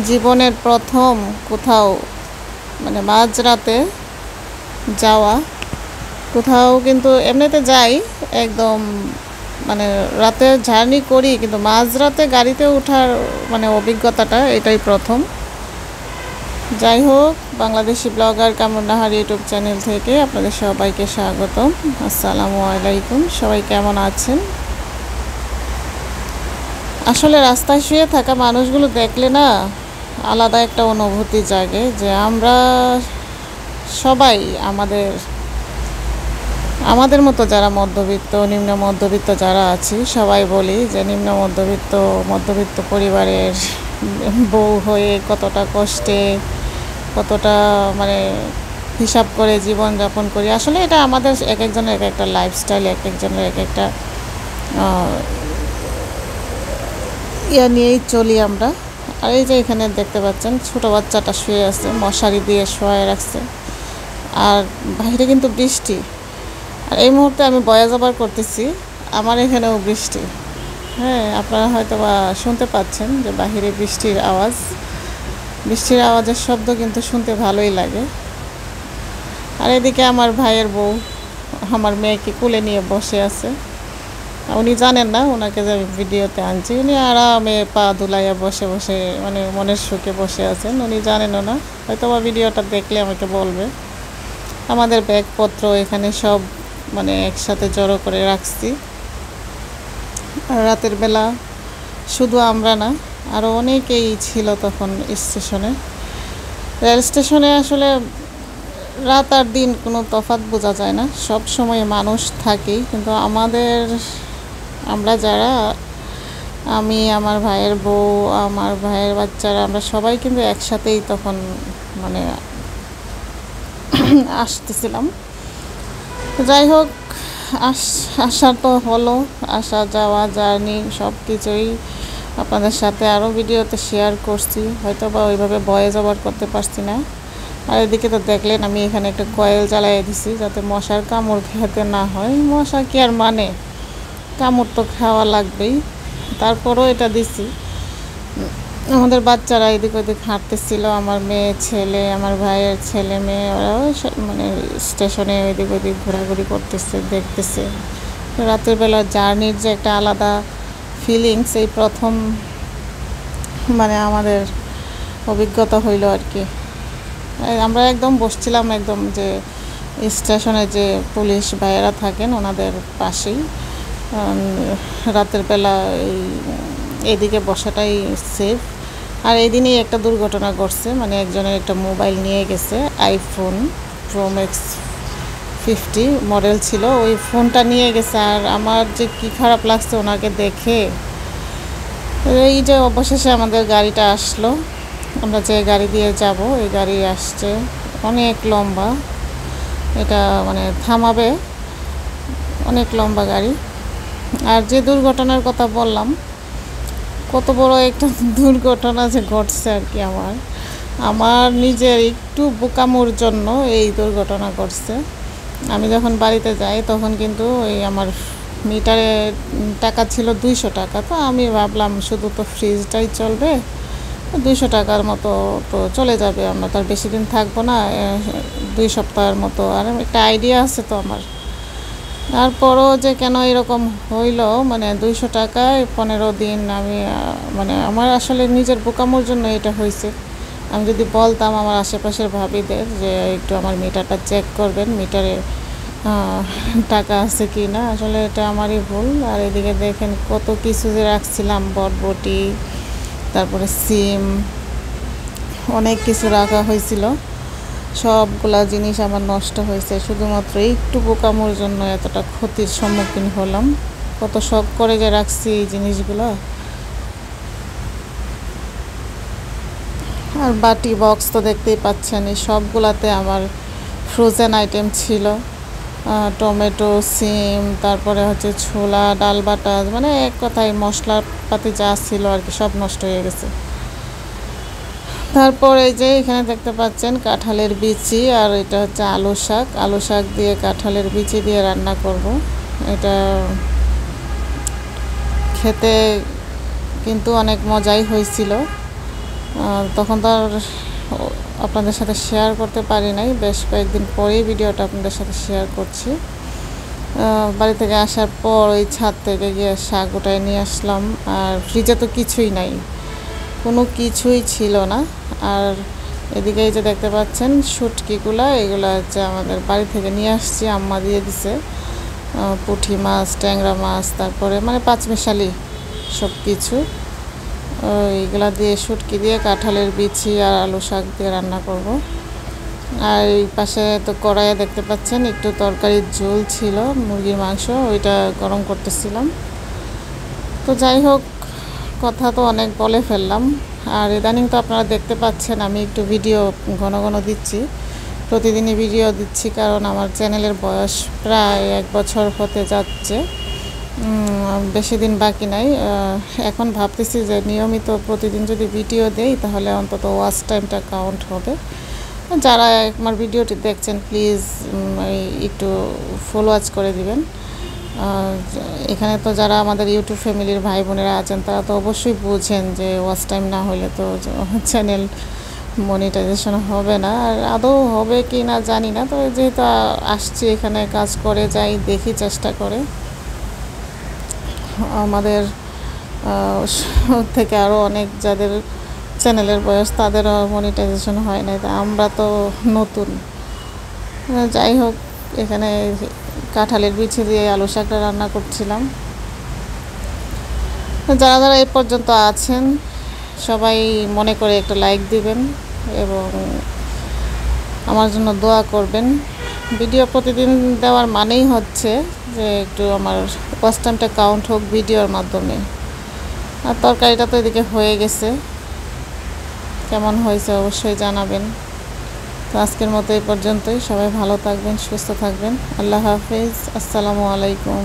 জীবনের প্রথম কোথাও মানে মাঝরাতে যাওয়া। কোথাও কিন্তু এমনিতে যাই একদম মানে রাতে জার্নি করি, কিন্তু মাঝরাতে গাড়িতে ওঠার মানে অভিজ্ঞতাটা এটাই প্রথম। যাই হোক, Bangladeshi blogger Kamrun Nahar YouTube channel থেকে আপনাদের সবাইকে স্বাগতম। আসসালামু আলাইকুম। সবাই কেমন আছেন? আসলে রাস্তায় শুয়ে থাকা মানুষগুলো দেখলে না আলাদা একটা অনুভূতি জাগে, যে আমরা সবাই আমাদের মতো যারা মধ্যবিত্ত, নিম্ন মধ্যবিত্ত যারা আছি, সবাই বলি যে নিম্ন মধ্যবিত্ত পরিবারের বউ হয়ে কতটা কষ্টে, কতটা মানে হিসাব করে জীবনযাপন করি। আসলে এটা আমাদের এক একজনের এক একটা লাইফস্টাইল, এক একজনের এক একটা ইয়া নিয়েই চলি আমরা। আর এই যে এখানে দেখতে পাচ্ছেন ছোটো বাচ্চাটা শুয়ে আছে, মশারি দিয়ে শোয়ায় রাখছে। আর বাইরে কিন্তু বৃষ্টি। আর এই মুহূর্তে আমি বয়া জবার করতেছি, আমার এখানেও বৃষ্টি। হ্যাঁ, আপনারা হয়তো বা শুনতে পাচ্ছেন যে বাহিরে বৃষ্টির আওয়াজের শব্দ কিন্তু শুনতে ভালোই লাগে। আর এদিকে আমার ভাইয়ের বউ আমার মেয়েকে কোলে নিয়ে বসে আছে। উনি জানেন না ওনাকে যে আমি ভিডিওতে আনছি। উনি আরামে পা দুলাইয়া বসে বসে মানে মনের সুখে বসে আছেন, উনি জানেনও না। হয়তো বা ভিডিওটা দেখলে আমাকে বলবে। আমাদের ব্যাগপত্র এখানে সব মানে একসাথে জড়ো করে রাখছি। রাতের বেলা শুধু আমরা না, আরও অনেকেই ছিল তখন স্টেশনে। রেল স্টেশনে আসলে রাত আর দিন কোনো তফাৎ বোঝা যায় না, সব সময় মানুষ থাকেই। কিন্তু আমরা যারা, আমি, আমার ভাইয়ের বউ, আমার ভাইয়ের বাচ্চারা, আমরা সবাই কিন্তু একসাথেই তখন মানে আসতেছিলাম। যাই হোক, আসা তো হলো, আসা যাওয়া জার্নি সব কিছুই আপনাদের সাথে আরও ভিডিওতে শেয়ার করছি, হয়তো বা ওইভাবে ভয়েস ওভার করতে পারছি না। আর এদিকে তো দেখলেন আমি এখানে একটা কয়েল জ্বালাই দিছি যাতে মশার কামড় খেতে না হয়। মশা কি আর মানে, কামড় তো খাওয়া লাগবেই, তারপরও এটা দিছি। আমাদের বাচ্চারা এদিক ওদিক হাঁটতেছিল, আমার মেয়ে ছেলে, আমার ভাইয়ের ছেলে মেয়ে, ওরাও মানে স্টেশনে ওইদিক ওদিক ঘোরাঘুরি করতেছে, দেখতেছে। রাতের বেলা জার্নির যে একটা আলাদা ফিলিংস, এই প্রথম মানে আমাদের অভিজ্ঞতা হইল আর কি। আমরা একদম বসছিলাম একদম যে স্টেশনে যে পুলিশ ভাইয়েরা থাকেন ওনাদের পাশেই। রাতের বেলা এইদিকে বসাটাই সেফ। আর এই দিনই একটা দুর্ঘটনা ঘটছে, মানে একজনের একটা মোবাইল নিয়ে গেছে, আইফোন প্রো ম্যাক্স 50 মডেল ছিল, ওই ফোনটা নিয়ে গেছে। আর আমার যে কি খারাপ লাগছে ওনাকে দেখে। এই যে অবশেষে আমাদের গাড়িটা আসলো, আমরা যে গাড়ি দিয়ে যাব এই গাড়ি আসছে, অনেক লম্বা, এটা মানে থামাবে, অনেক লম্বা গাড়ি। আর যে দুর্ঘটনার কথা বললাম, কত বড় একটা দুর্ঘটনা যে ঘটছে আর কি, আমার নিজের একটু বোকামোর জন্য এই দুর্ঘটনা ঘটছে। আমি যখন বাড়িতে যাই তখন কিন্তু এই আমার মিটারে টাকা ছিল 200 টাকা। তো আমি ভাবলাম শুধু তো ফ্রিজটাই চলবে, 200 টাকার মতো তো চলে যাবে, আমরা তো আর বেশি দিন থাকবো না, 2 সপ্তাহের মতো। আর একটা আইডিয়া আছে তো আমার। তারপরও যে কেন এরকম হইল, মানে 200 টাকায় 15 দিন আমি মানে আমার আসলে নিজের বোকামোর জন্য এটা হয়েছে। আমি যদি বলতাম আমার আশেপাশের ভাবিদের যে একটু আমার মিটারটা চেক করবেন, মিটারে টাকা আছে কি না, আসলে এটা আমারই ভুল। আর এদিকে দেখেন কত কিছু যে রাখছিলাম, বটবটি, তারপরে সিম, অনেক কিছু রাখা হয়েছিল। সবগুলা জিনিস আমার নষ্ট হয়েছে শুধুমাত্র একটু বোকামোর জন্য, এতটা ক্ষতির সম্মুখীন হলাম। কত শখ করে যে রাখছি এই জিনিসগুলো। আর বাটি বক্স তো দেখতেই পাচ্ছেন, এই সবগুলাতে আমার ফ্রোজেন আইটেম ছিল, টমেটো, সিম, তারপরে হচ্ছে ছোলা, ডাল বাটা, মানে এক কথায় মশলাপাতি যা ছিল আর কি সব নষ্ট হয়ে গেছে। তারপর এই যে এখানে দেখতে পাচ্ছেন কাঁঠালের বিচি, আর এটা হচ্ছে আলু শাক দিয়ে কাঁঠালের বিচি দিয়ে রান্না করব। এটা খেতে কিন্তু অনেক মজাই হয়েছিল। তখন তো আর আপনাদের সাথে শেয়ার করতে পারি নাই, বেশ কয়েকদিন পরেই ভিডিওটা আপনাদের সাথে শেয়ার করছি। বাড়ি থেকে আসার পর ওই ছাদ থেকে গিয়ে শাক উঠায় নিয়ে আসলাম। আর ফ্রিজে তো কিছুই নাই, কোনো কিছুই ছিল না। আর এদিকে এই যে দেখতে পাচ্ছেন শুটকিগুলা, এগুলো হচ্ছে আমাদের বাড়ি থেকে নিয়ে আসছি, আম্মা দিয়ে দিছে। পুঁটি মাছ, ট্যাংরা মাছ, তারপরে মানে পাঁচমিশালি সব কিছু। এইগুলা দিয়ে শুটকি দিয়ে কাঁঠালের বিচি আর আলু শাক দিয়ে রান্না করব। আর এই পাশে তো কড়াইয়ে দেখতে পাচ্ছেন একটু তরকারির ঝোল ছিল, মুরগির মাংস, ওইটা গরম করতেছিলাম। তো যাই হোক, কথা তো অনেক বলে ফেললাম। আর ইদানিং তো আপনারা দেখতে পাচ্ছেন আমি একটু ভিডিও ঘন ঘন দিচ্ছি, প্রতিদিনই ভিডিও দিচ্ছি, কারণ আমার চ্যানেলের বয়স প্রায় 1 বছর হতে যাচ্ছে, বেশি দিন বাকি নাই। এখন ভাবতেছি যে নিয়মিত প্রতিদিন যদি ভিডিও দেই তাহলে অন্তত ওয়াচ টাইমটা কাউন্ট হবে। যারা আমার ভিডিওটি দেখছেন প্লিজ একটু ফলো ওয়াচ করে দিবেন। এখানে তো যারা আমাদের ইউটিউব ফ্যামিলির ভাই বোনেরা আছেন তারা তো অবশ্যই বুঝেন যে ওয়াচ টাইম না হলে তো চ্যানেল মনিটাইজেশন হবে না। আর আদৌ হবে কি না জানি না, তবে যেহেতু আসছি এখানে কাজ করে যাই, দেখি চেষ্টা করে। আমাদের থেকে আরও অনেক যাদের চ্যানেলের বয়স তাদেরও মনিটাইজেশন হয় না, আমরা তো নতুন। যাই হোক, এখানে কাঁঠালের বিচি দিয়ে আলু শাকটা রান্না করছিলাম। যারা যারা এই পর্যন্ত আছেন সবাই মনে করে একটা লাইক দিবেন এবং আমার জন্য দোয়া করবেন। ভিডিও প্রতিদিন দেওয়ার মানেই হচ্ছে যে একটু আমার ওয়াচ টাইমটা কাউন্ট হোক ভিডিওর মাধ্যমে। আর তরকারিটা তো এদিকে হয়ে গেছে, কেমন হয়েছে অবশ্যই জানাবেন। তো আজকের মতো এই পর্যন্তই, সবাই ভালো থাকবেন, সুস্থ থাকবেন। আল্লাহ হাফেজ, আসসালামু আলাইকুম।